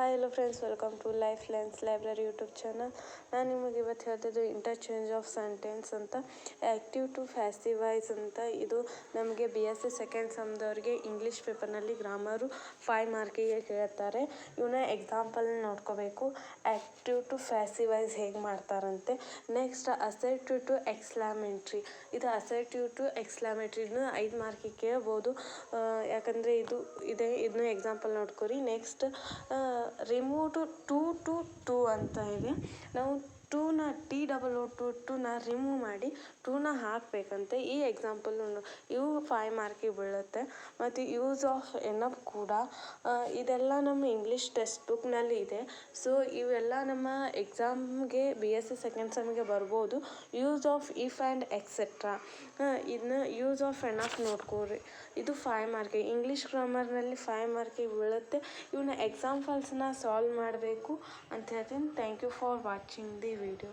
Hi hello friends, welcome to life lens library YouTube channel. ನಾನು ನಿಮಗೆ ಇವತ್ತು ಹೇಳ್ತಿದ್ದು ಇಂಟರ್ಚೇಂಜ್ ಆಫ್ ಸೆಂಟೆನ್ಸ್ ಅಂತ, ಆ್ಯಕ್ಟಿವ್ ಟು ಪ್ಯಾಸಿವ್ ವಾಯ್ಸ್ ಅಂತ. ಇದು ನಮಗೆ BSc ಸೆಕೆಂಡ್ ಸೆಮ್ದವ್ರಿಗೆ ಇಂಗ್ಲೀಷ್ ಪೇಪರ್ನಲ್ಲಿ ಗ್ರಾಮರು 5 ಮಾರ್ಕಿಗೆ ಕೇಳ್ತಾರೆ. ಇವನ್ನ ಎಕ್ಸಾಂಪಲ್ ನೋಡ್ಕೋಬೇಕು. ಆ್ಯಕ್ಟಿವ್ ಟು ಪ್ಯಾಸಿವ್ ವಾಯ್ಸ್ ಹೇಗೆ ಮಾಡ್ತಾರಂತೆ. Next assertive to exclamatory. ಇದು ಅಸರ್ಟಿವ್ ಟು ಎಕ್ಸ್ಕ್ಲಾಮೇಟರಿ ಇದನ್ನು 5 ಮಾರ್ಕಿಗೆ ಕೇಳ್ಬೋದು. ಯಾಕಂದರೆ ಇದನ್ನು ಎಕ್ಸಾಂಪಲ್ ನೋಡ್ಕೊರಿ. ನೆಕ್ಸ್ಟ್ ರಿಮೂವ್ ಟು ಅಂತ ಇದೆ. ನಾವು ಟೂನ TOO ರಿಮೂವ್ ಮಾಡಿ ಟೂನ ಹಾಕಬೇಕಂತೆ. ಈ ಎಕ್ಸಾಂಪಲ್ ಇವು 5 ಮಾರ್ಕಿಗೆ ಬೀಳುತ್ತೆ. ಮತ್ತು ಯೂಸ್ ಆಫ್ ಎನಫ್ ಕೂಡ ಇದೆಲ್ಲ ನಮ್ಮ ಇಂಗ್ಲೀಷ್ ಟೆಕ್ಸ್ಟ್ ಬುಕ್ನಲ್ಲಿ ಇದೆ. ಸೊ ಇವೆಲ್ಲ ನಮ್ಮ ಎಕ್ಸಾಮ್ಗೆ BSc ಸೆಕೆಂಡ್ ಸೆಮ್ಗೆ ಬರ್ಬೋದು. Use of if and etcetera, ಇದನ್ನ ಯೂಸ್ ಆಫ್ ಎನಫ್ ನೋಡ್ಕೊರಿ. ಇದು 5 ಮಾರ್ಕಿಗೆ ಇಂಗ್ಲೀಷ್ ಗ್ರಾಮರ್ನಲ್ಲಿ 5 ಮಾರ್ಕಿಗೆ ಬೀಳುತ್ತೆ. ಇವನ್ನ ಎಕ್ಸಾಂಪಲ್ಸ್ನ ಸಾಲ್ವ್ ಮಾಡಬೇಕು ಅಂತ ಹೇಳ್ತೀನಿ. Thank you for watching the video.